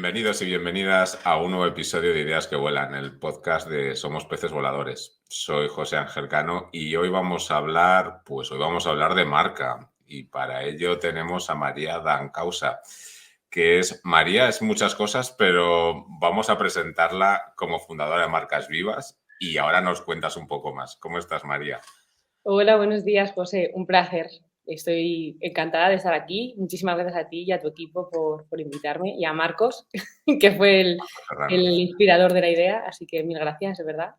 Bienvenidos y bienvenidas a un nuevo episodio de Ideas que Vuelan, el podcast de Somos Peces Voladores. Soy José Ángel Cano y hoy vamos a hablar, de marca, y para ello tenemos a María Dancausa, María es muchas cosas, pero vamos a presentarla como fundadora de Marcas Vivas y ahora nos cuentas un poco más. ¿Cómo estás, María? Hola, buenos días, José. Un placer. Estoy encantada de estar aquí. Muchísimas gracias a ti y a tu equipo por invitarme y a Marcos, que fue el Serrano. inspirador de la idea. Así que mil gracias, de verdad.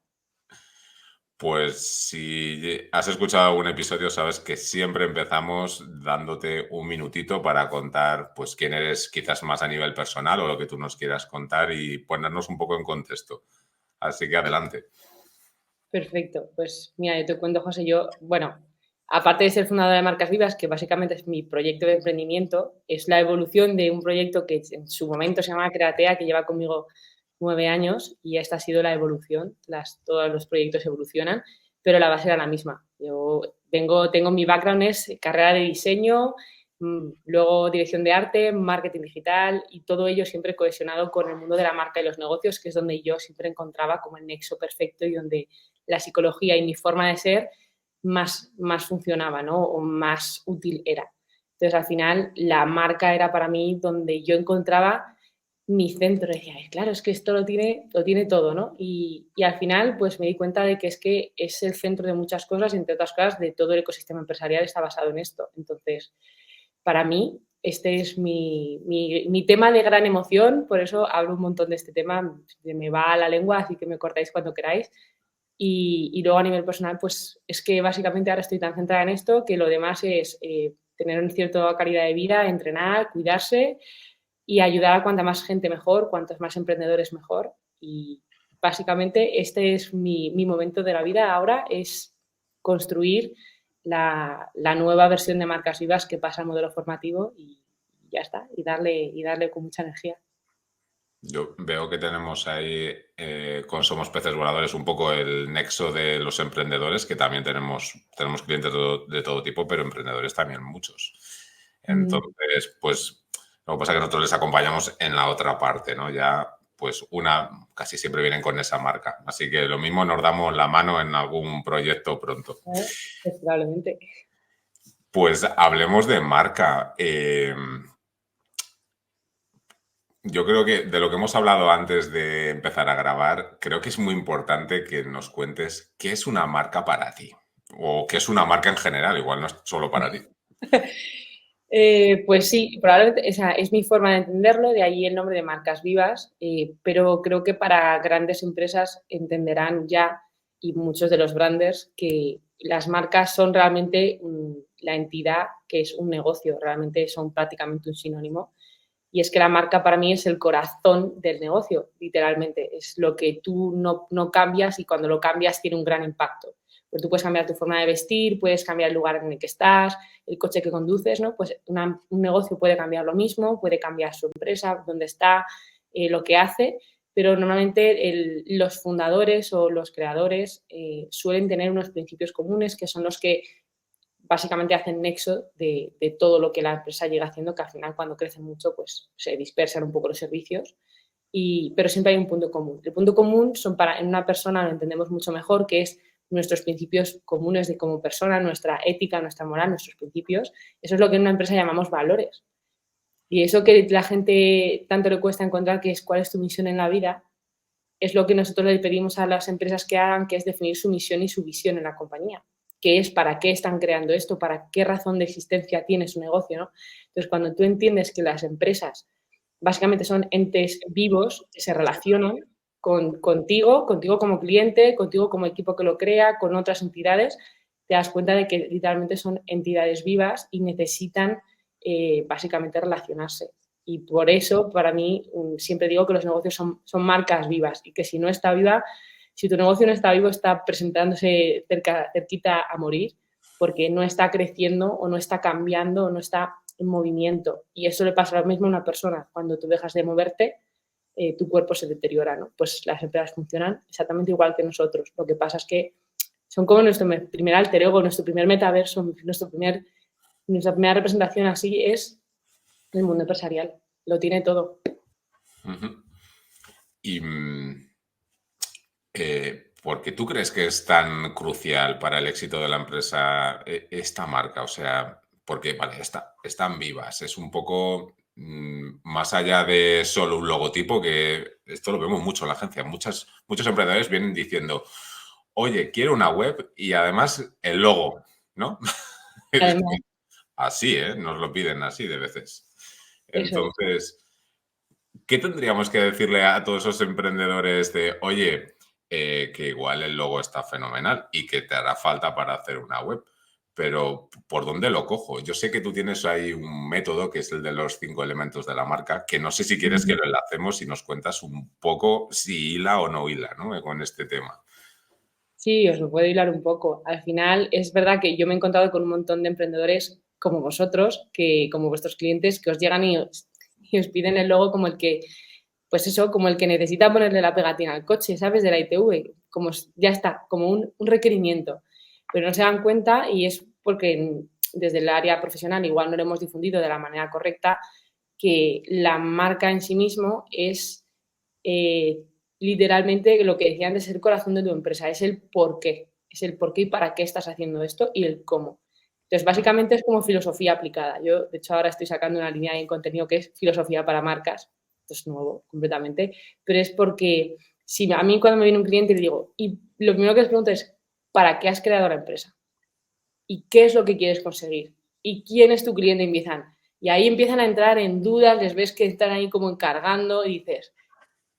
Pues si has escuchado algún episodio, sabes que siempre empezamos dándote un minutito para contar pues quién eres quizás más a nivel personal o lo que tú nos quieras contar y ponernos un poco en contexto. Así que adelante. Perfecto. Pues mira, yo te cuento, José, aparte de ser fundadora de Marcas Vivas, que básicamente es mi proyecto de emprendimiento, es la evolución de un proyecto que en su momento se llama Createa, que lleva conmigo 9 años, y esta ha sido la evolución. Todos los proyectos evolucionan, pero la base era la misma. Tengo mi background es carrera de diseño, luego dirección de arte, marketing digital, y todo ello siempre cohesionado con el mundo de la marca y los negocios, que es donde yo siempre encontraba como el nexo perfecto y donde la psicología y mi forma de ser más funcionaba, ¿no? O más útil era. Entonces, al final, la marca era para mí donde yo encontraba mi centro. Decía, claro, es que esto lo tiene todo, ¿no? Y al final, pues me di cuenta de que es el centro de muchas cosas, y entre otras cosas, de todo el ecosistema empresarial está basado en esto. Entonces, para mí, este es mi tema de gran emoción, por eso hablo un montón de este tema, me va a la lengua, así que me cortáis cuando queráis. Y luego a nivel personal, pues es que básicamente ahora estoy tan centrada en esto que lo demás es tener una cierta calidad de vida, entrenar, cuidarse y ayudar a cuanta más gente mejor, cuantos más emprendedores mejor. Y básicamente este es mi momento de la vida ahora, es construir la nueva versión de Marcas Vivas que pasa al modelo formativo y ya está, y darle con mucha energía. Yo veo que tenemos ahí con Somos Peces Voladores un poco el nexo de los emprendedores, que también tenemos clientes de todo tipo, pero emprendedores también muchos. Entonces, pues lo que pasa es que nosotros les acompañamos en la otra parte, ¿no? Ya, pues casi siempre vienen con esa marca. Así que lo mismo nos damos la mano en algún proyecto pronto. Pues probablemente. Pues hablemos de marca. Yo creo que de lo que hemos hablado antes de empezar a grabar, creo que es muy importante que nos cuentes qué es una marca para ti o qué es una marca en general, igual no es solo para ti. Pues sí, probablemente esa es mi forma de entenderlo, de ahí el nombre de Marcas Vivas, pero creo que para grandes empresas entenderán ya, y muchos de los branders, que las marcas son realmente la entidad que es un negocio, realmente son prácticamente un sinónimo. Y es que la marca para mí es el corazón del negocio, literalmente. Es lo que tú no cambias y cuando lo cambias tiene un gran impacto. Pues tú puedes cambiar tu forma de vestir, puedes cambiar el lugar en el que estás, el coche que conduces, ¿no? Pues un negocio puede cambiar lo mismo, puede cambiar su empresa, dónde está, lo que hace, pero normalmente los fundadores o los creadores suelen tener unos principios comunes que son los que básicamente hacen nexo de todo lo que la empresa llega haciendo, que al final cuando crecen mucho pues se dispersan un poco los servicios, pero siempre hay un punto común. El punto común en una persona lo entendemos mucho mejor, que es nuestros principios comunes de como persona, nuestra ética, nuestra moral, nuestros principios. Eso es lo que en una empresa llamamos valores. Y eso que la gente tanto le cuesta encontrar, que es cuál es tu misión en la vida, es lo que nosotros le pedimos a las empresas que hagan, que es definir su misión y su visión en la compañía. ¿Qué es? ¿Para qué están creando esto? ¿Para qué razón de existencia tiene su negocio? ¿No? Entonces, cuando tú entiendes que las empresas básicamente son entes vivos que se relacionan contigo como cliente, contigo como equipo que lo crea, con otras entidades, te das cuenta de que literalmente son entidades vivas y necesitan básicamente relacionarse. Y por eso, para mí, siempre digo que los negocios son marcas vivas y que si no está viva, si tu negocio no está vivo, está presentándose cerquita a morir porque no está creciendo o no está cambiando o no está en movimiento. Y eso le pasa lo mismo a una persona. Cuando tú dejas de moverte, tu cuerpo se deteriora, ¿no? Pues las empresas funcionan exactamente igual que nosotros. Lo que pasa es que son como nuestro primer alter ego, nuestro primer metaverso, nuestra primera representación así es el mundo empresarial. Lo tiene todo. Ujú. Y ¿por qué tú crees que es tan crucial para el éxito de la empresa esta marca? O sea, porque vale, están vivas, es un poco más allá de solo un logotipo, que esto lo vemos mucho en la agencia. Muchos emprendedores vienen diciendo, oye, quiero una web y además el logo, ¿no? Es Además, así, ¿eh? Nos lo piden así de veces. eso es. Entonces, ¿qué tendríamos que decirle a todos esos emprendedores de, oye, que igual el logo está fenomenal y que te hará falta para hacer una web, pero ¿por dónde lo cojo? Yo sé que tú tienes ahí un método que es el de los 5 elementos de la marca, que no sé si quieres que lo enlacemos y nos cuentas un poco si hila o no hila, ¿no? Con este tema. Sí, os lo puedo hilar un poco. Al final, es verdad que yo me he encontrado con un montón de emprendedores como vosotros, que como vuestros clientes, que os llegan y os piden el logo como el que, pues eso, como el que necesita ponerle la pegatina al coche, ¿sabes? De la ITV, como ya está, como un requerimiento. Pero no se dan cuenta y es porque desde el área profesional igual no lo hemos difundido de la manera correcta, que la marca en sí mismo es eh, literalmente lo que decía antes, el corazón de tu empresa, es el por qué y para qué estás haciendo esto y el cómo. Entonces, básicamente es como filosofía aplicada. Yo, de hecho, ahora estoy sacando una línea de contenido que es filosofía para marcas. Esto es nuevo completamente, pero es porque si a mí cuando me viene un cliente le digo, y lo primero que les pregunto es, ¿para qué has creado la empresa? ¿Y qué es lo que quieres conseguir? ¿Y quién es tu cliente? Y ahí empiezan a entrar en dudas, les ves que están ahí como encargando y dices,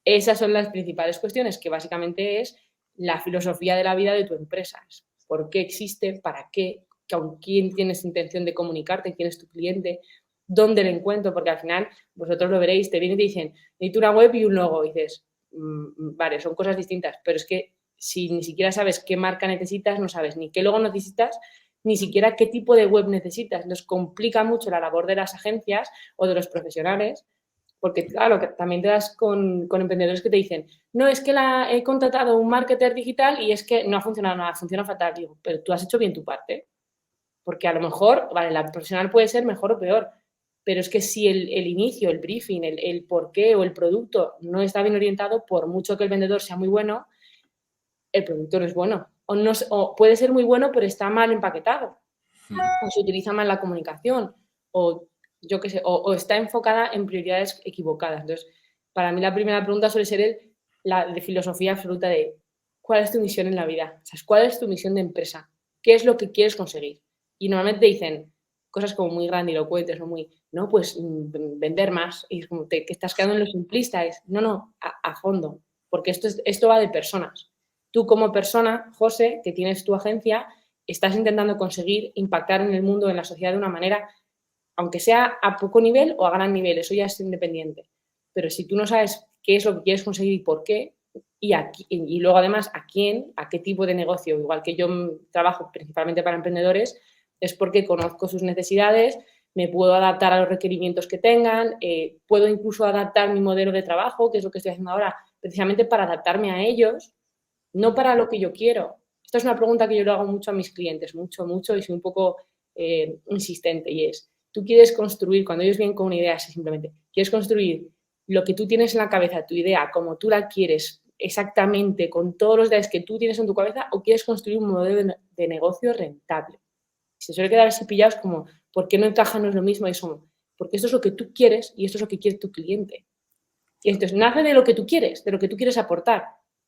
esas son las principales cuestiones, que básicamente es la filosofía de la vida de tu empresa. ¿Por qué existe? ¿Para qué? ¿Con quién tienes intención de comunicarte? ¿Quién es tu cliente? ¿Dónde le encuentro? Porque al final, vosotros lo veréis, te vienen y te dicen, necesito una web y un logo. Y dices, vale, son cosas distintas, pero es que si ni siquiera sabes qué marca necesitas, no sabes ni qué logo necesitas, ni siquiera qué tipo de web necesitas. Nos complica mucho la labor de las agencias o de los profesionales porque, claro, que también te das con emprendedores que te dicen, no, es que he contratado un marketer digital y es que no ha funcionado nada, funciona fatal. Digo, pero tú has hecho bien tu parte. Porque a lo mejor, vale, la profesional puede ser mejor o peor, pero es que si el inicio, el briefing, el por qué o el producto no está bien orientado, por mucho que el vendedor sea muy bueno, el producto no es bueno. O, no, o puede ser muy bueno, pero está mal empaquetado. O se utiliza mal la comunicación. O yo qué sé, o está enfocada en prioridades equivocadas. Entonces, para mí la primera pregunta suele ser la de filosofía absoluta de ¿cuál es tu misión en la vida? O sea, ¿cuál es tu misión de empresa? ¿Qué es lo que quieres conseguir? Y normalmente te dicen cosas como muy grandilocuentes o muy, no, pues vender más. Y es como que estás quedando en lo simplista. Es, no, a fondo. Porque esto va de personas. Tú como persona, José, que tienes tu agencia, estás intentando conseguir impactar en el mundo, en la sociedad de una manera, aunque sea a poco nivel o a gran nivel, eso ya es independiente. Pero si tú no sabes qué es lo que quieres conseguir y por qué, y luego además a quién, a qué tipo de negocio, igual que yo trabajo principalmente para emprendedores, es porque conozco sus necesidades, me puedo adaptar a los requerimientos que tengan, puedo incluso adaptar mi modelo de trabajo, que es lo que estoy haciendo ahora, precisamente para adaptarme a ellos, no para lo que yo quiero. Esta es una pregunta que yo le hago mucho a mis clientes, mucho, y soy un poco insistente, y es, tú quieres construir, cuando ellos vienen con una idea, así simplemente, quieres construir lo que tú tienes en la cabeza, tu idea, como tú la quieres, exactamente, con todos los detalles que tú tienes en tu cabeza, o quieres construir un modelo de negocio rentable. Se suele quedar así pillados como, ¿por qué no encaja? No es lo mismo? Y son, porque esto es lo que tú quieres y esto es lo que quiere tu cliente. Y entonces nace de lo que tú quieres, de lo que tú quieres aportar.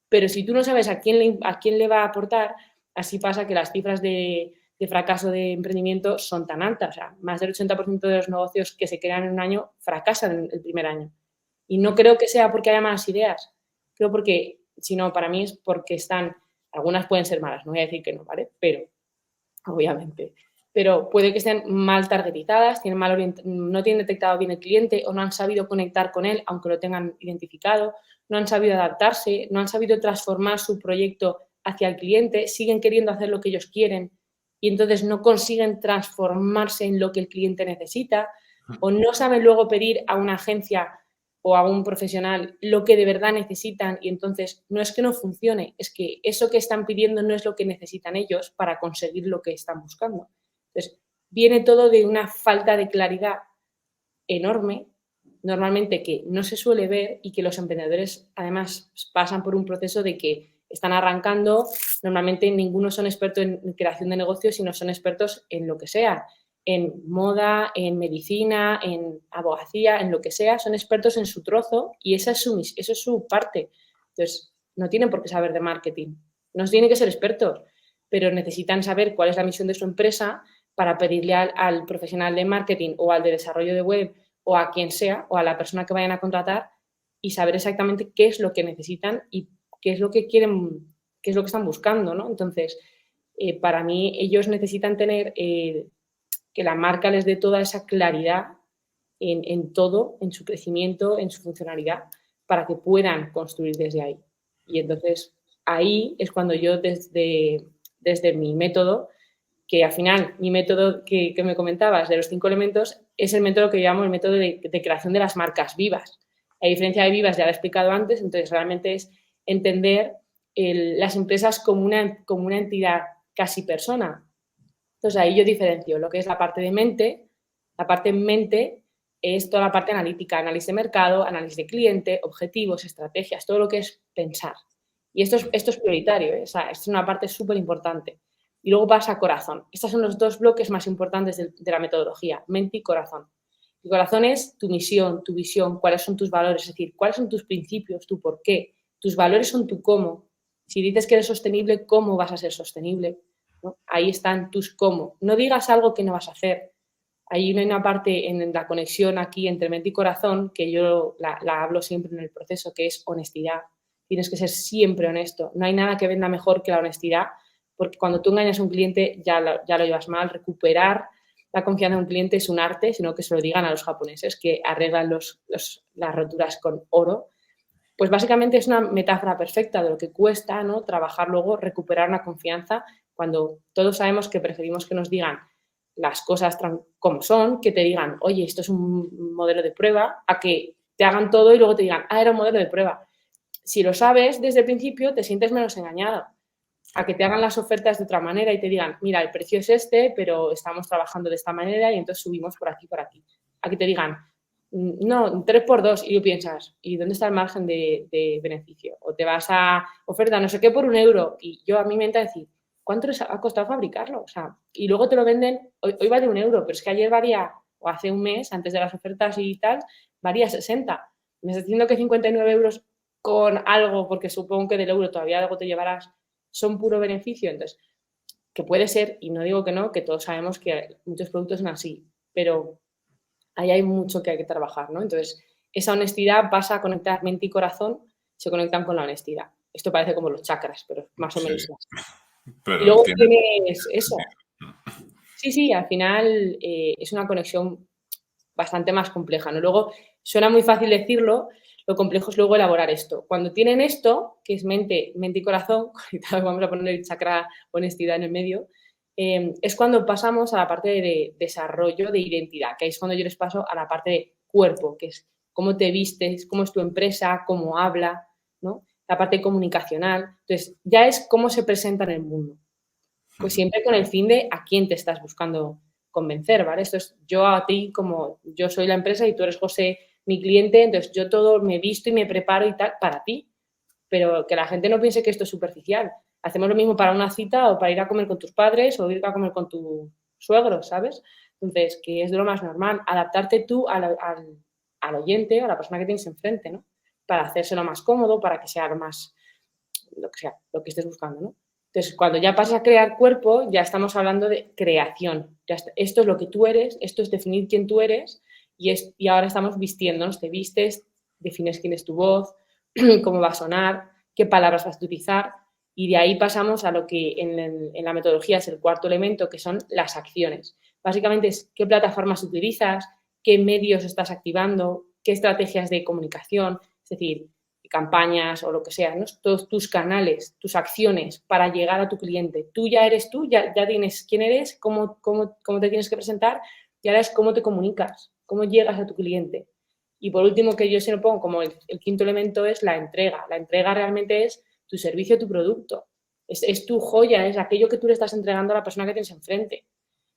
Pero si tú no sabes a quién le va a aportar, así pasa que las cifras de fracaso de emprendimiento son tan altas. O sea, más del 80% de los negocios que se crean en un año fracasan en el primer año. Y no creo que sea porque haya malas ideas, creo porque, sino para mí es porque algunas pueden ser malas, no voy a decir que no, ¿vale? Pero obviamente. Pero puede que estén mal targetizadas, no tienen detectado bien el cliente o no han sabido conectar con él, aunque lo tengan identificado, no han sabido adaptarse, no han sabido transformar su proyecto hacia el cliente, siguen queriendo hacer lo que ellos quieren y entonces no consiguen transformarse en lo que el cliente necesita o no saben luego pedir a una agencia o a un profesional lo que de verdad necesitan y entonces no es que no funcione, es que eso que están pidiendo no es lo que necesitan ellos para conseguir lo que están buscando. Entonces, viene todo de una falta de claridad enorme normalmente que no se suele ver y que los emprendedores además pasan por un proceso de que están arrancando, normalmente ninguno son expertos en creación de negocios, sino son expertos en lo que sea, en moda, en medicina, en abogacía, en lo que sea, son expertos en su trozo y esa es su parte. Entonces, no tienen por qué saber de marketing, no tienen que ser expertos, pero necesitan saber cuál es la misión de su empresa para pedirle al profesional de marketing o al de desarrollo de web o a quien sea o a la persona que vayan a contratar y saber exactamente qué es lo que necesitan y qué es lo que quieren, qué es lo que están buscando, ¿no? Entonces, para mí ellos necesitan tener que la marca les dé toda esa claridad en todo, en su crecimiento, en su funcionalidad, para que puedan construir desde ahí. Y entonces ahí es cuando yo desde mi método, que al final mi método que me comentabas de los 5 elementos es el método que llamo el método de creación de las marcas vivas. A diferencia de vivas, ya lo he explicado antes, entonces realmente es entender las empresas como una entidad casi persona. Entonces ahí yo diferencio lo que es la parte de mente. La parte mente es toda la parte analítica, análisis de mercado, análisis de cliente, objetivos, estrategias, todo lo que es pensar. Y esto es prioritario, ¿eh? O sea, esto es una parte súper importante. Y luego pasa a corazón. Estos son los 2 bloques más importantes de la metodología, mente y corazón. El corazón es tu misión, tu visión, cuáles son tus valores, es decir, cuáles son tus principios, tu por qué. Tus valores son tu cómo. Si dices que eres sostenible, ¿cómo vas a ser sostenible? ¿No? Ahí están tus cómo. No digas algo que no vas a hacer. Hay una parte en la conexión aquí entre mente y corazón que yo la hablo siempre en el proceso, que es honestidad. Tienes que ser siempre honesto. No hay nada que venda mejor que la honestidad, porque cuando tú engañas a un cliente ya lo llevas mal. Recuperar la confianza de un cliente es un arte, sino que se lo digan a los japoneses que arreglan las roturas con oro. Pues básicamente es una metáfora perfecta de lo que cuesta, ¿no? Trabajar luego, recuperar una confianza cuando todos sabemos que preferimos que nos digan las cosas como son, que te digan, oye, esto es un modelo de prueba, a que te hagan todo y luego te digan, era un modelo de prueba. Si lo sabes desde el principio, te sientes menos engañado. A que te hagan las ofertas de otra manera y te digan, mira, el precio es este, pero estamos trabajando de esta manera y entonces subimos por aquí, por aquí. A que te digan, no, 3x2 y tú piensas, ¿y dónde está el margen de beneficio? O te vas a oferta no sé qué por €1 y yo a mí me entra a decir, ¿cuánto les ha costado fabricarlo? O sea, y luego te lo venden, hoy vale €1, pero es que ayer valía, o hace un mes, antes de las ofertas y tal, valía 60. Me estás diciendo que 59 € con algo, porque supongo que del euro todavía algo te llevarás, son puro beneficio. Entonces, que puede ser, y no digo que no, que todos sabemos que muchos productos son así, pero ahí hay mucho que hay que trabajar, ¿no? Entonces, esa honestidad pasa a conectar mente y corazón, se conectan con la honestidad. Esto parece como los chakras, pero más o menos Sí, así. Y pero luego tiene tienes eso. Sí, al final es una conexión bastante más compleja, ¿no? Luego, suena muy fácil decirlo, lo complejo es luego elaborar esto. Cuando tienen esto, que es mente y corazón, vamos a poner el chakra honestidad en el medio, es cuando pasamos a la parte de desarrollo de identidad, que ahí es cuando yo les paso a la parte de cuerpo, que es cómo te vistes, cómo es tu empresa, cómo habla, ¿no? La parte comunicacional. Entonces, ya es cómo se presenta en el mundo. Pues siempre con el fin de a quién te estás buscando convencer, ¿vale? Esto es yo a ti como yo soy la empresa y tú eres José, mi cliente, entonces yo todo me visto y me preparo y tal para ti, pero que la gente no piense que esto es superficial. Hacemos lo mismo para una cita o para ir a comer con tus padres o ir a comer con tu suegro, ¿sabes? Entonces, que es de lo más normal, adaptarte tú al oyente, a la persona que tienes enfrente, ¿no? Para hacérselo más cómodo, para que sea lo más, lo que sea, lo que estés buscando, ¿no? Entonces, cuando ya pasas a crear cuerpo, ya estamos hablando de creación. Esto es lo que tú eres, esto es definir quién tú eres y ahora estamos vistiéndonos, te vistes, defines quién es tu voz, cómo va a sonar, qué palabras vas a utilizar y de ahí pasamos a lo que en la metodología es el cuarto elemento, que son las acciones. Básicamente es qué plataformas utilizas, qué medios estás activando, qué estrategias de comunicación, es decir, campañas o lo que sea, ¿no? Todos tus canales, tus acciones para llegar a tu cliente. Tú ya eres tú, ya tienes quién eres, cómo te tienes que presentar y ahora es cómo te comunicas, cómo llegas a tu cliente. Y por último, que yo siempre pongo como el quinto elemento es la entrega. La entrega realmente es tu servicio, tu producto. Es tu joya, es aquello que tú le estás entregando a la persona que tienes enfrente.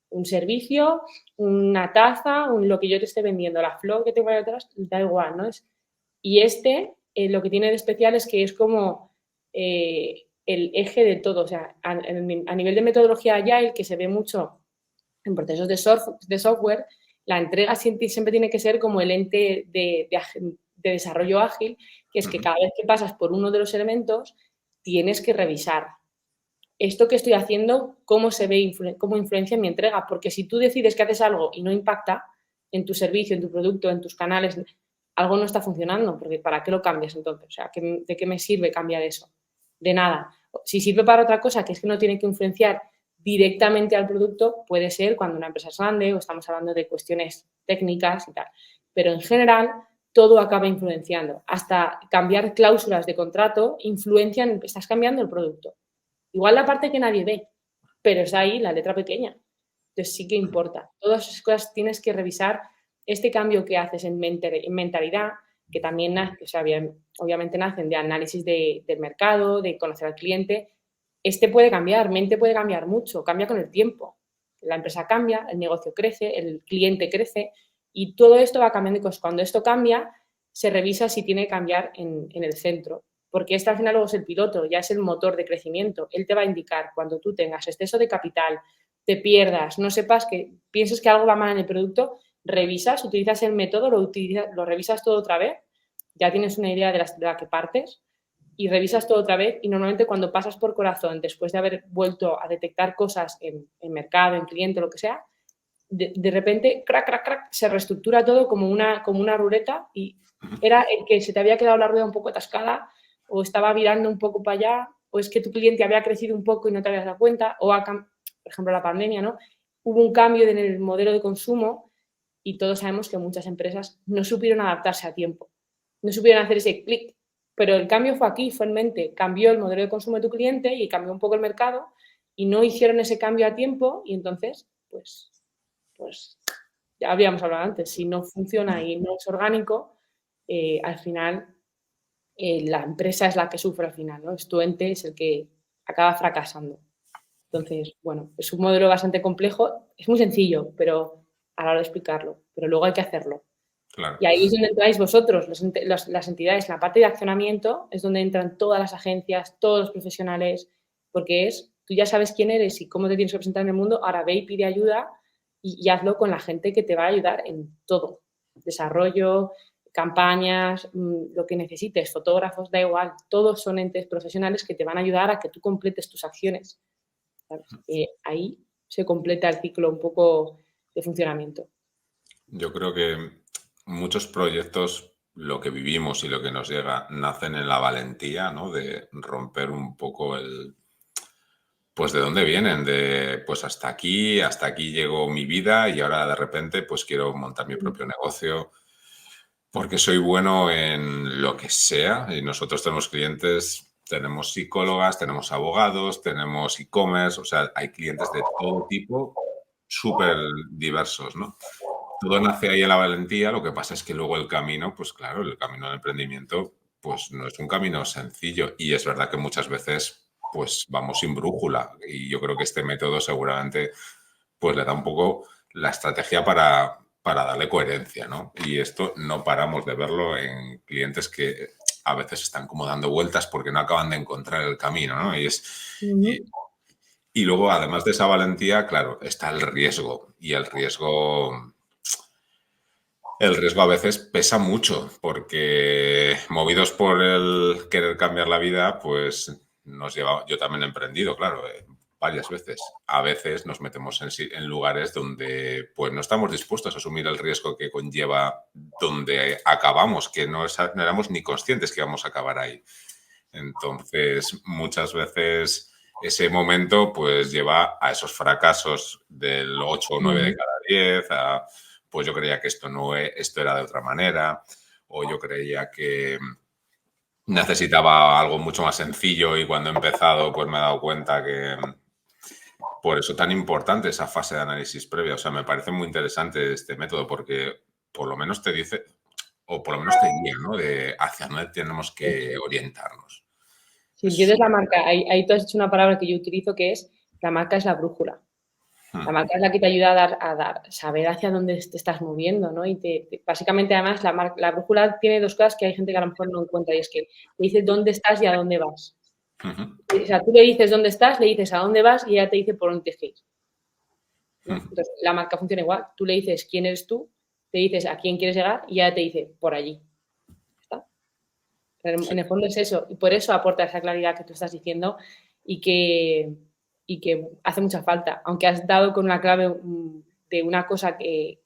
un servicio, una taza, lo que yo te esté vendiendo, la flor que tengo ahí detrás, da igual, ¿no? Y lo que tiene de especial es que es como el eje de todo. O sea, a nivel de metodología Agile, que se ve mucho en procesos de software, la entrega siempre tiene que ser como el ente de desarrollo ágil, que es que cada vez que pasas por uno de los elementos, tienes que revisar esto que estoy haciendo, cómo se ve, cómo influencia en mi entrega. Porque si tú decides que haces algo y no impacta en tu servicio, en tu producto, en tus canales, algo no está funcionando, porque ¿para qué lo cambias entonces? O sea, ¿de qué me sirve cambiar eso? De nada. Si sirve para otra cosa, que es que no tiene que influenciar directamente al producto, puede ser cuando una empresa es grande o estamos hablando de cuestiones técnicas y tal. Pero en general, todo acaba influenciando. Hasta cambiar cláusulas de contrato influencian, estás cambiando el producto. Igual la parte que nadie ve, pero es ahí la letra pequeña. Entonces sí que importa. Todas esas cosas tienes que revisar. Este cambio que haces en mentalidad, que también o sea, obviamente nacen de análisis del mercado, de conocer al cliente, puede cambiar, mente puede cambiar mucho, cambia con el tiempo. La empresa cambia, el negocio crece, el cliente crece y todo esto va cambiando. Y cuando esto cambia, se revisa si tiene que cambiar en el centro, porque al final luego es el piloto, ya es el motor de crecimiento. Él te va a indicar cuando tú tengas exceso de capital, te pierdas, no sepas que pienses que algo va mal en el producto, revisas, utilizas el método, lo revisas todo otra vez, ya tienes una idea de la que partes y revisas todo otra vez y normalmente cuando pasas por corazón, después de haber vuelto a detectar cosas en mercado, en cliente, lo que sea, de repente, crack, crack, crack, se reestructura todo como una ruleta y era el que se te había quedado la rueda un poco atascada o estaba virando un poco para allá o es que tu cliente había crecido un poco y no te habías dado cuenta o, por ejemplo, la pandemia, ¿no? Hubo un cambio en el modelo de consumo y todos sabemos que muchas empresas no supieron adaptarse a tiempo, no supieron hacer ese clic, pero el cambio fue aquí, fue en mente, cambió el modelo de consumo de tu cliente y cambió un poco el mercado y no hicieron ese cambio a tiempo y entonces, pues ya habíamos hablado antes, si no funciona y no es orgánico, al final la empresa es la que sufre al final, ¿no? Es tu ente, es el que acaba fracasando. Entonces, bueno, es un modelo bastante complejo, es muy sencillo, pero a la hora de explicarlo, pero luego hay que hacerlo. Claro. Y ahí es donde entráis vosotros, las entidades, la parte de accionamiento es donde entran todas las agencias, todos los profesionales, porque tú ya sabes quién eres y cómo te tienes que presentar en el mundo, ahora ve y pide ayuda y hazlo con la gente que te va a ayudar en todo, desarrollo, campañas, lo que necesites, fotógrafos, da igual, todos son entes profesionales que te van a ayudar a que tú completes tus acciones. Ahí se completa el ciclo un poco de funcionamiento. Yo creo que muchos proyectos, lo que vivimos y lo que nos llega, nacen en la valentía, ¿no? De romper un poco pues de dónde vienen, pues hasta aquí llegó mi vida y ahora de repente pues quiero montar mi propio negocio porque soy bueno en lo que sea y nosotros tenemos clientes, tenemos psicólogas, tenemos abogados, tenemos e-commerce, o sea, hay clientes de todo tipo, súper diversos, ¿no? Todo nace ahí en la valentía, lo que pasa es que luego el camino, pues claro, el camino del emprendimiento, pues no es un camino sencillo y es verdad que muchas veces pues vamos sin brújula y yo creo que este método seguramente pues le da un poco la estrategia para darle coherencia, ¿no? Y esto no paramos de verlo en clientes que a veces están como dando vueltas porque no acaban de encontrar el camino, ¿no? Y luego, además de esa valentía, claro, está el riesgo y el riesgo a veces pesa mucho porque movidos por el querer cambiar la vida, pues nos lleva, yo también he emprendido, claro, varias veces. A veces nos metemos en lugares donde pues no estamos dispuestos a asumir el riesgo que conlleva donde acabamos, que no éramos ni conscientes que íbamos a acabar ahí. Entonces, muchas veces ese momento pues lleva a esos fracasos del 8 o 9 de cada 10, pues yo creía que esto era de otra manera, o yo creía que necesitaba algo mucho más sencillo y cuando he empezado pues me he dado cuenta que por eso tan importante esa fase de análisis previa. O sea, me parece muy interesante este método porque por lo menos te dice, o por lo menos te guía, ¿no? De hacia dónde tenemos que orientarnos. Si entiendes la marca, ahí tú has dicho una palabra que yo utilizo que es, la marca es la brújula. La marca es la que te ayuda a saber hacia dónde te estás moviendo, ¿no? Y básicamente, además, la brújula tiene dos cosas que hay gente que a lo mejor no encuentra, y es que te dice dónde estás y a dónde vas. O sea, tú le dices dónde estás, le dices a dónde vas y ella te dice por dónde tienes que ir, ¿no? Entonces, la marca funciona igual. Tú le dices quién eres tú, te dices a quién quieres llegar y ella te dice por allí. ¿Está? Sí. En el fondo es eso. Y por eso aporta esa claridad que tú estás diciendo y que hace mucha falta. Aunque has dado con una clave de una cosa que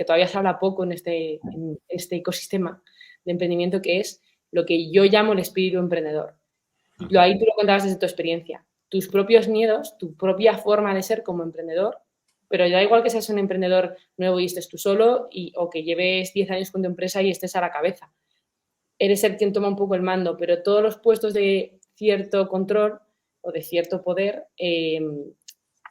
todavía se habla poco en este ecosistema de emprendimiento, que es lo que yo llamo el espíritu emprendedor. Ahí tú lo contabas desde tu experiencia. Tus propios miedos, tu propia forma de ser como emprendedor, pero da igual que seas un emprendedor nuevo y estés tú solo o que lleves 10 años con tu empresa y estés a la cabeza. Eres el quien toma un poco el mando, pero todos los puestos de cierto control o de cierto poder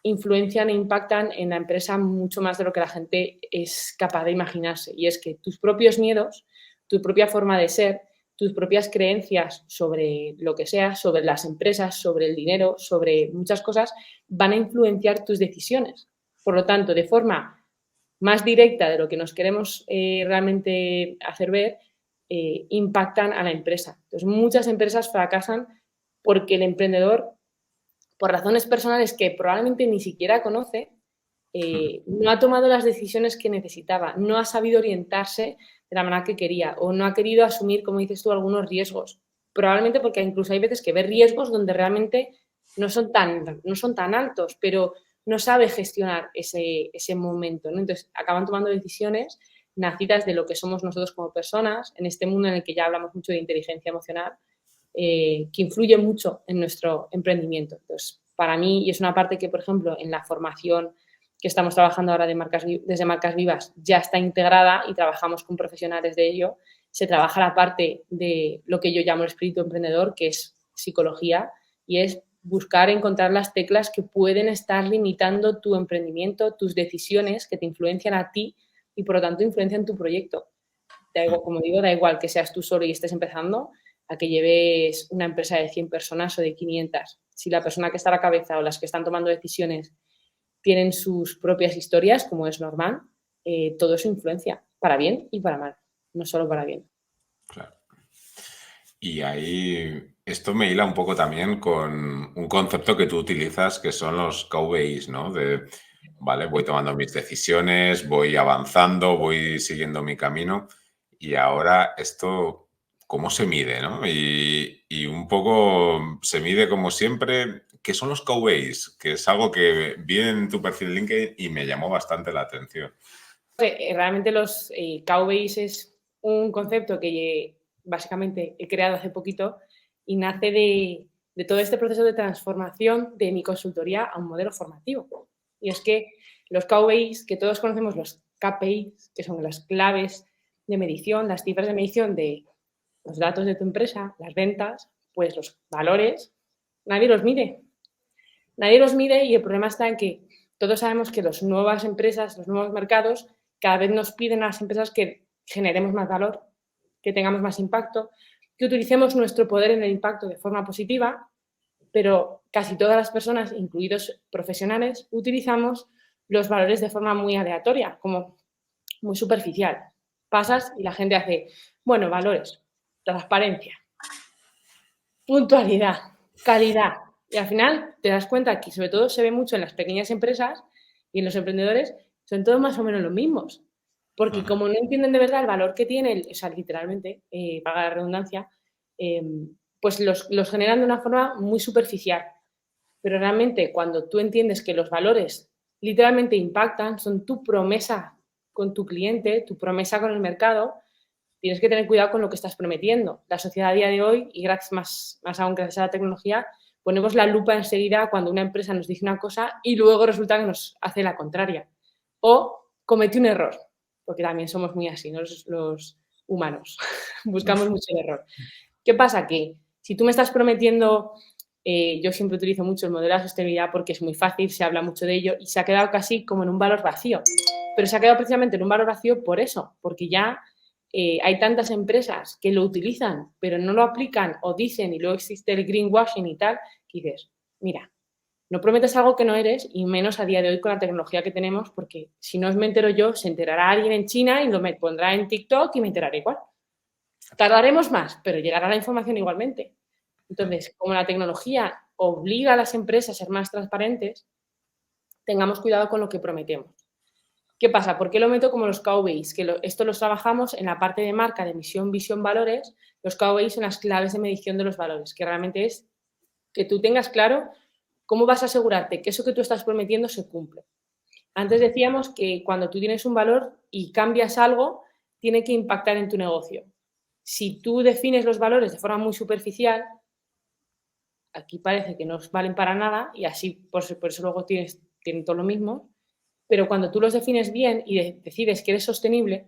influencian e impactan en la empresa mucho más de lo que la gente es capaz de imaginarse. Y es que tus propios miedos, tu propia forma de ser, tus propias creencias sobre lo que sea, sobre las empresas, sobre el dinero, sobre muchas cosas, van a influenciar tus decisiones. Por lo tanto, de forma más directa de lo que nos queremos realmente hacer ver, impactan a la empresa. Entonces, muchas empresas fracasan porque el emprendedor, por razones personales que probablemente ni siquiera conoce, no ha tomado las decisiones que necesitaba, no ha sabido orientarse de la manera que quería o no ha querido asumir, como dices tú, algunos riesgos. Probablemente porque incluso hay veces que ve riesgos donde realmente no son tan altos, pero no sabe gestionar ese momento, ¿no? Entonces, acaban tomando decisiones nacidas de lo que somos nosotros como personas, en este mundo en el que ya hablamos mucho de inteligencia emocional, que influye mucho en nuestro emprendimiento. Entonces, para mí, y es una parte que, por ejemplo, en la formación que estamos trabajando ahora desde Marcas Vivas ya está integrada y trabajamos con profesionales de ello, se trabaja la parte de lo que yo llamo el espíritu emprendedor, que es psicología, y es buscar encontrar las teclas que pueden estar limitando tu emprendimiento, tus decisiones que te influencian a ti y por lo tanto influencian tu proyecto. Como digo, da igual que seas tú solo y estés empezando a que lleves una empresa de 100 personas o de 500. Si la persona que está a la cabeza o las que están tomando decisiones tienen sus propias historias, como es normal, todo eso influencia, para bien y para mal, no solo para bien. Claro. Y ahí esto me hila un poco también con un concepto que tú utilizas, que son los cowboys, ¿no? Vale, voy tomando mis decisiones, voy avanzando, voy siguiendo mi camino y ahora esto, ¿cómo se mide, no? Y un poco se mide como siempre, ¿qué son los cowboys? Que es algo que vi en tu perfil de LinkedIn y me llamó bastante la atención. Realmente los cowboys es un concepto que básicamente he creado hace poquito y nace de todo este proceso de transformación de mi consultoría a un modelo formativo. Y es que los cowboys, que todos conocemos los KPIs, que son las claves de medición, las cifras de medición de los datos de tu empresa, las ventas, pues los valores, nadie los mide. Nadie los mide y el problema está en que todos sabemos que las nuevas empresas, los nuevos mercados, cada vez nos piden a las empresas que generemos más valor, que tengamos más impacto, que utilicemos nuestro poder en el impacto de forma positiva, pero casi todas las personas, incluidos profesionales, utilizamos los valores de forma muy aleatoria, como muy superficial. Pasas y la gente hace, bueno, valores, transparencia, puntualidad, calidad. Y al final te das cuenta que sobre todo se ve mucho en las pequeñas empresas y en los emprendedores, son todos más o menos los mismos. Porque como no entienden de verdad el valor que tiene, o sea, literalmente, paga la redundancia, pues los generan de una forma muy superficial. Pero realmente cuando tú entiendes que los valores literalmente impactan, son tu promesa con tu cliente, tu promesa con el mercado, tienes que tener cuidado con lo que estás prometiendo. La sociedad a día de hoy, y gracias más aún gracias a la tecnología, ponemos la lupa enseguida cuando una empresa nos dice una cosa y luego resulta que nos hace la contraria. O comete un error, porque también somos muy así, ¿no? Los humanos. Buscamos mucho el error. ¿Qué pasa? Que si tú me estás prometiendo, yo siempre utilizo mucho el modelo de la sostenibilidad porque es muy fácil, se habla mucho de ello y se ha quedado casi como en un valor vacío. Pero se ha quedado precisamente en un valor vacío por eso, porque ya hay tantas empresas que lo utilizan, pero no lo aplican o dicen, y luego existe el greenwashing y tal, que dices, mira, No prometas algo que no eres, y menos a día de hoy con la tecnología que tenemos, porque si no me entero yo, se enterará alguien en China y me pondrá en TikTok y me enteraré igual. Tardaremos más, pero llegará la información igualmente. Entonces, como la tecnología obliga a las empresas a ser más transparentes, tengamos cuidado con lo que prometemos. ¿Qué pasa? ¿Por qué lo meto como los KPIs? Esto los trabajamos en la parte de marca de misión, visión, valores. Los KPIs son las claves de medición de los valores, que realmente es que tú tengas claro cómo vas a asegurarte que eso que tú estás prometiendo se cumple. Antes decíamos que cuando tú tienes un valor y cambias algo, tiene que impactar en tu negocio. Si tú defines los valores de forma muy superficial, aquí parece que no valen para nada y así por eso luego tienen todo lo mismo, pero cuando tú los defines bien y decides que eres sostenible,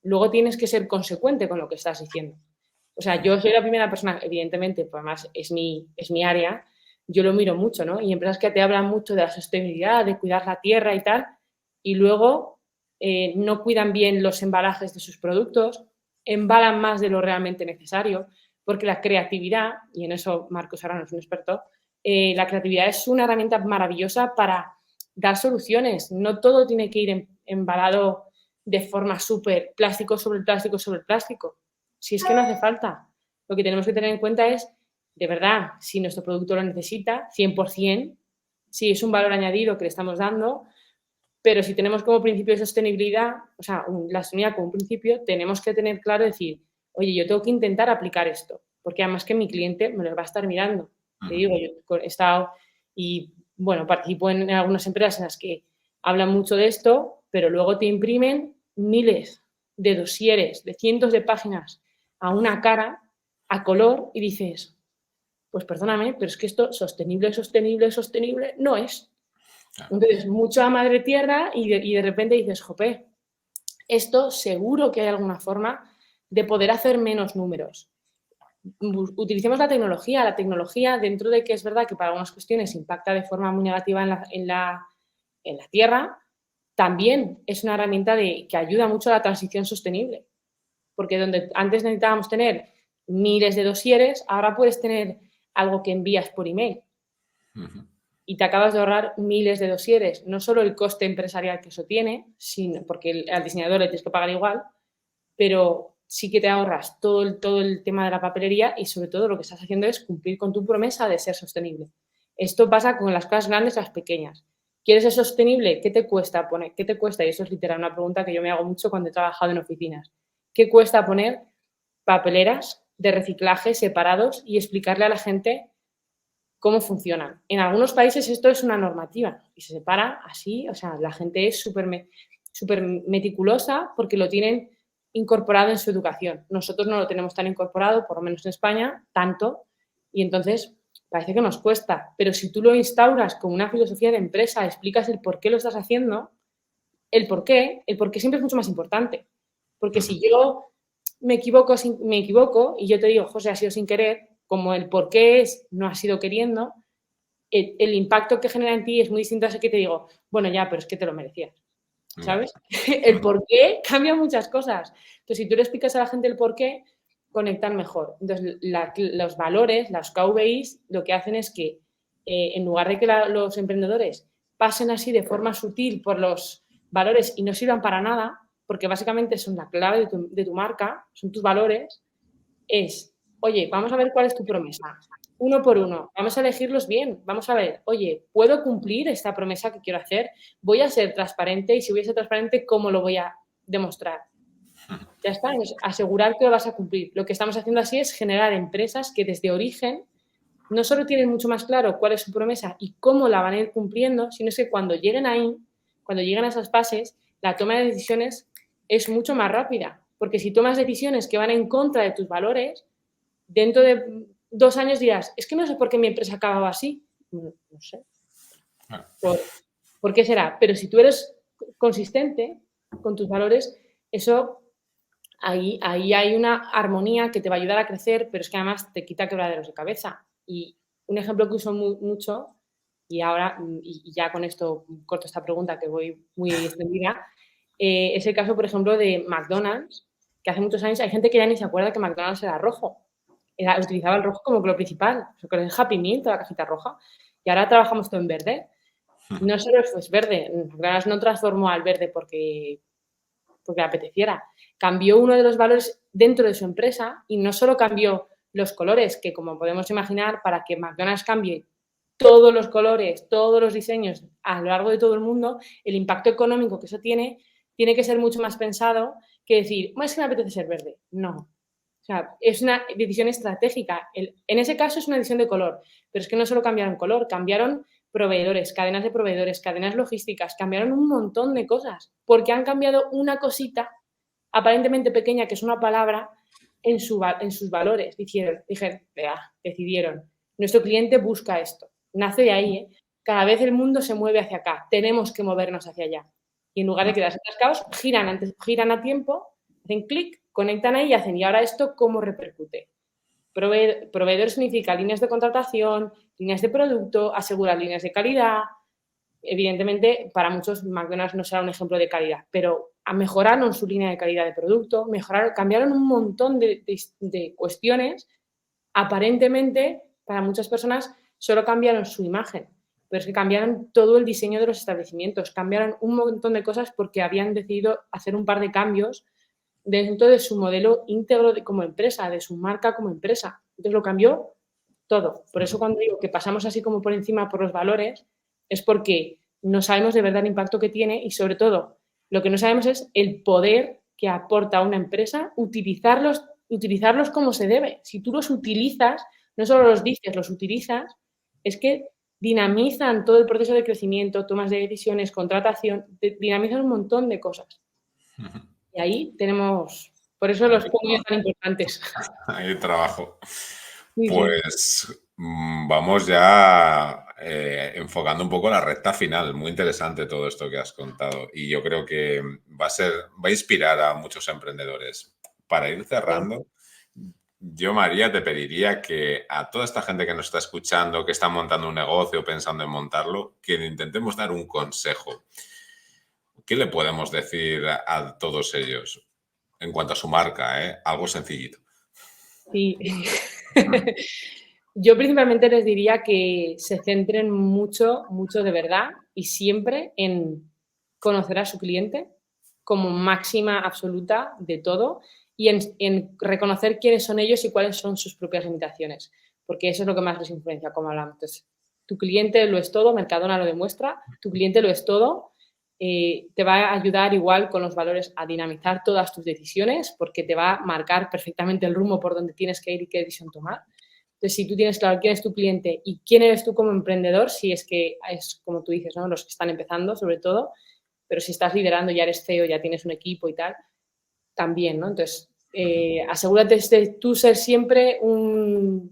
luego tienes que ser consecuente con lo que estás diciendo. O sea, yo soy la primera persona, evidentemente, pues además es mi área, yo lo miro mucho, ¿no? Y empresas que te hablan mucho de la sostenibilidad, de cuidar la tierra y tal, y luego no cuidan bien los embalajes de sus productos, embalan más de lo realmente necesario, porque la creatividad, y en eso Marcos Arano es un experto, la creatividad es una herramienta maravillosa para dar soluciones. No todo tiene que ir embalado de forma súper plástico sobre el plástico sobre el plástico. Si es que no hace falta. Lo que tenemos que tener en cuenta es, de verdad, si nuestro producto lo necesita, 100%, si es un valor añadido que le estamos dando, pero si tenemos como principio de sostenibilidad, o sea, la sostenibilidad como un principio, tenemos que tener claro decir, oye, yo tengo que intentar aplicar esto, porque además que mi cliente me lo va a estar mirando. Te digo, yo he estado y, bueno, participo en algunas empresas en las que hablan mucho de esto, pero luego te imprimen miles de dosieres, de cientos de páginas a una cara, a color, y dices, pues perdóname, pero es que esto sostenible, sostenible, sostenible no es. Entonces, mucha madre tierra y de repente dices, jope, esto seguro que hay alguna forma de poder hacer menos números. Utilicemos la tecnología dentro de que es verdad que para algunas cuestiones impacta de forma muy negativa en la tierra, también es una herramienta que ayuda mucho a la transición sostenible. Porque donde antes necesitábamos tener miles de dosieres, ahora puedes tener algo que envías por email. Y te acabas de ahorrar miles de dosieres. No solo el coste empresarial que eso tiene, sino porque al diseñador le tienes que pagar igual, pero sí que te ahorras todo el tema de la papelería y sobre todo lo que estás haciendo es cumplir con tu promesa de ser sostenible. Esto pasa con las cosas grandes y las pequeñas. ¿Quieres ser sostenible? ¿Qué te cuesta poner? ¿Qué te cuesta? Y eso es literal una pregunta que yo me hago mucho cuando he trabajado en oficinas. ¿Qué cuesta poner papeleras de reciclaje separados y explicarle a la gente cómo funcionan? En algunos países esto es una normativa y se separa así, o sea, la gente es súper meticulosa porque lo tienen incorporado en su educación. Nosotros no lo tenemos tan incorporado, por lo menos en España, tanto, y entonces parece que nos cuesta. Pero si tú lo instauras con una filosofía de empresa, explicas el por qué lo estás haciendo, el por qué siempre es mucho más importante. Porque si yo me equivoco y yo te digo, José, ha sido sin querer, como el por qué no ha sido queriendo, el impacto que genera en ti es muy distinto a ese que te digo, bueno, ya, pero es que te lo merecías. ¿Sabes? El por qué cambia muchas cosas. Entonces, si tú le explicas a la gente el por qué, conectan mejor. Entonces, los valores, las KPIs, lo que hacen es que en lugar de que los emprendedores pasen así de forma sutil por los valores y no sirvan para nada, porque básicamente son la clave de tu marca, son tus valores, es, oye, vamos a ver cuál es tu promesa. Uno por uno, vamos a elegirlos bien, vamos a ver, oye, ¿puedo cumplir esta promesa que quiero hacer? ¿Voy a ser transparente? Y si voy a ser transparente, ¿cómo lo voy a demostrar? Ya está, es asegurar que lo vas a cumplir. Lo que estamos haciendo así es generar empresas que desde origen no solo tienen mucho más claro cuál es su promesa y cómo la van a ir cumpliendo, sino es que cuando lleguen ahí, cuando lleguen a esas fases, la toma de decisiones es mucho más rápida. Porque si tomas decisiones que van en contra de tus valores, dentro de 2 años dirás, es que no sé por qué mi empresa acababa así. No sé. ¿Por qué será? Pero si tú eres consistente con tus valores, eso ahí hay una armonía que te va a ayudar a crecer, pero es que además te quita quebraderos de cabeza. Y un ejemplo que uso mucho, y ahora, y ya con esto corto esta pregunta que voy muy extendida, es el caso, por ejemplo, de McDonald's, que hace muchos años hay gente que ya ni se acuerda que McDonald's era rojo. Utilizaba el rojo como color principal, o sea, con el Happy Meal, toda la cajita roja. y ahora trabajamos todo en verde. No solo es verde, McDonald's no transformó al verde porque le apeteciera. Cambió uno de los valores dentro de su empresa y no solo cambió los colores, que como podemos imaginar, para que McDonald's cambie todos los colores, todos los diseños a lo largo de todo el mundo, el impacto económico que eso tiene que ser mucho más pensado que decir, es que me apetece ser verde. No. O sea, es una decisión estratégica. En ese caso es una decisión de color, pero es que no solo cambiaron color, cambiaron proveedores, cadenas de proveedores, cadenas logísticas, cambiaron un montón de cosas, porque han cambiado una cosita aparentemente pequeña, que es una palabra, en sus valores. Decidieron, nuestro cliente busca esto. Nace de ahí, ¿eh? Cada vez el mundo se mueve hacia acá, tenemos que movernos hacia allá. Y en lugar de quedarse atascados, giran a tiempo, hacen clic, conectan ahí y hacen, ¿y ahora esto cómo repercute? Proveedor significa líneas de contratación, líneas de producto, asegurar líneas de calidad. Evidentemente, para muchos McDonald's no será un ejemplo de calidad, pero mejoraron su línea de calidad de producto, cambiaron un montón de cuestiones. Aparentemente, para muchas personas, solo cambiaron su imagen, pero es que cambiaron todo el diseño de los establecimientos, cambiaron un montón de cosas porque habían decidido hacer un par de cambios dentro de su modelo íntegro como empresa, de su marca como empresa. Entonces lo cambió todo. Por eso cuando digo que pasamos así como por encima por los valores, es porque no sabemos de verdad el impacto que tiene y sobre todo lo que no sabemos es el poder que aporta a una empresa utilizarlos como se debe. Si tú los utilizas, no solo los dices, los utilizas, es que dinamizan todo el proceso de crecimiento, tomas de decisiones, contratación, dinamizan un montón de cosas. Y ahí tenemos, por eso los puntos tan importantes. Ahí trabajo. Sí, pues vamos ya enfocando un poco la recta final. Muy interesante todo esto que has contado. Y yo creo que va a inspirar a muchos emprendedores. Para ir cerrando, yo, María, te pediría que a toda esta gente que nos está escuchando, que está montando un negocio o pensando en montarlo, que intentemos dar un consejo. ¿Qué le podemos decir a todos ellos en cuanto a su marca? Algo sencillito. Sí. Yo principalmente les diría que se centren mucho, mucho de verdad y siempre en conocer a su cliente como máxima absoluta de todo y en reconocer quiénes son ellos y cuáles son sus propias limitaciones, porque eso es lo que más les influencia, como hablamos. Entonces, tu cliente lo es todo, Mercadona lo demuestra, tu cliente lo es todo, te va a ayudar igual con los valores a dinamizar todas tus decisiones porque te va a marcar perfectamente el rumbo por donde tienes que ir y qué decisión tomar. Entonces, si tú tienes claro quién es tu cliente y quién eres tú como emprendedor, si es que es como tú dices, ¿no? Los que están empezando sobre todo, pero si estás liderando, ya eres CEO, ya tienes un equipo y tal, también, ¿no? Entonces, asegúrate de tú ser siempre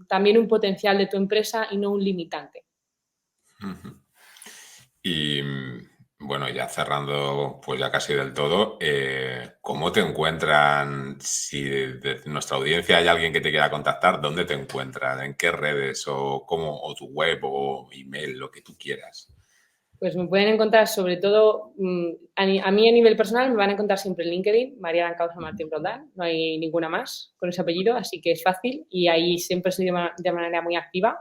también un potencial de tu empresa y no un limitante. Y bueno, ya cerrando pues ya casi del todo, ¿cómo te encuentran? Si de nuestra audiencia hay alguien que te quiera contactar, ¿dónde te encuentran? ¿En qué redes? ¿O tu web o email, lo que tú quieras? Pues me pueden encontrar sobre todo, a mí a nivel personal me van a encontrar siempre en LinkedIn, María Dancausa Martín Roldán, no hay ninguna más con ese apellido, así que es fácil y ahí siempre estoy de manera muy activa.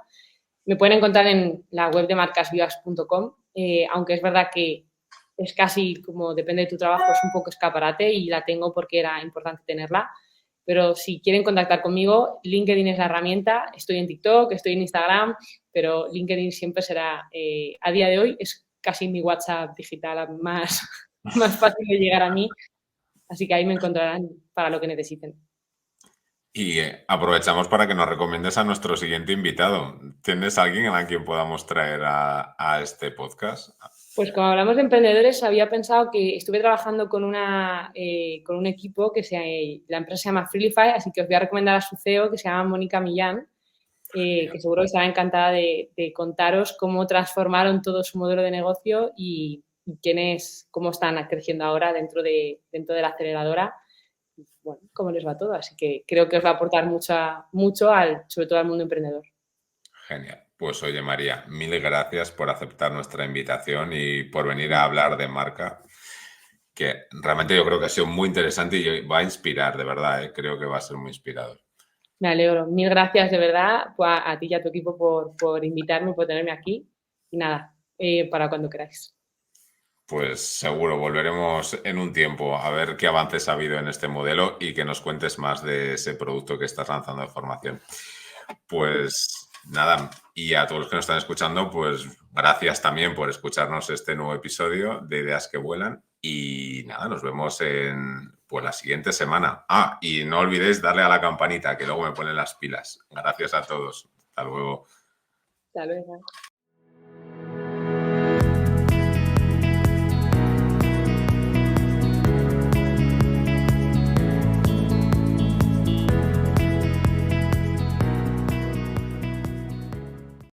Me pueden encontrar en la web de marcasvivas.com, aunque es verdad que es casi como depende de tu trabajo, es un poco escaparate y la tengo porque era importante tenerla. Pero si quieren contactar conmigo, LinkedIn es la herramienta. Estoy en TikTok, estoy en Instagram, pero LinkedIn siempre será, a día de hoy, es casi mi WhatsApp digital más fácil de llegar a mí. Así que ahí me encontrarán para lo que necesiten. Y aprovechamos para que nos recomiendes a nuestro siguiente invitado. ¿Tienes alguien a quien podamos traer a este podcast? Pues como hablamos de emprendedores, había pensado que estuve trabajando con un equipo la empresa se llama Freelify, así que os voy a recomendar a su CEO, que se llama Mónica Millán, que seguro que estará encantada de contaros cómo transformaron todo su modelo de negocio y cómo están creciendo ahora dentro de la aceleradora. Bueno, cómo les va todo. Así que creo que os va a aportar mucho sobre todo al mundo emprendedor. Genial. Pues oye, María, mil gracias por aceptar nuestra invitación y por venir a hablar de marca, que realmente yo creo que ha sido muy interesante y va a inspirar, de verdad, ¿eh? Creo que va a ser muy inspirador. Me alegro. Mil gracias de verdad a ti y a tu equipo por invitarme, por tenerme aquí. y nada, para cuando queráis. Pues seguro, volveremos en un tiempo a ver qué avances ha habido en este modelo y que nos cuentes más de ese producto que estás lanzando de formación. Pues nada, y a todos los que nos están escuchando, pues gracias también por escucharnos este nuevo episodio de Ideas que Vuelan y nada, nos vemos en pues, la siguiente semana. Ah, y no olvidéis darle a la campanita que luego me ponen las pilas. Gracias a todos. Hasta luego. Hasta luego.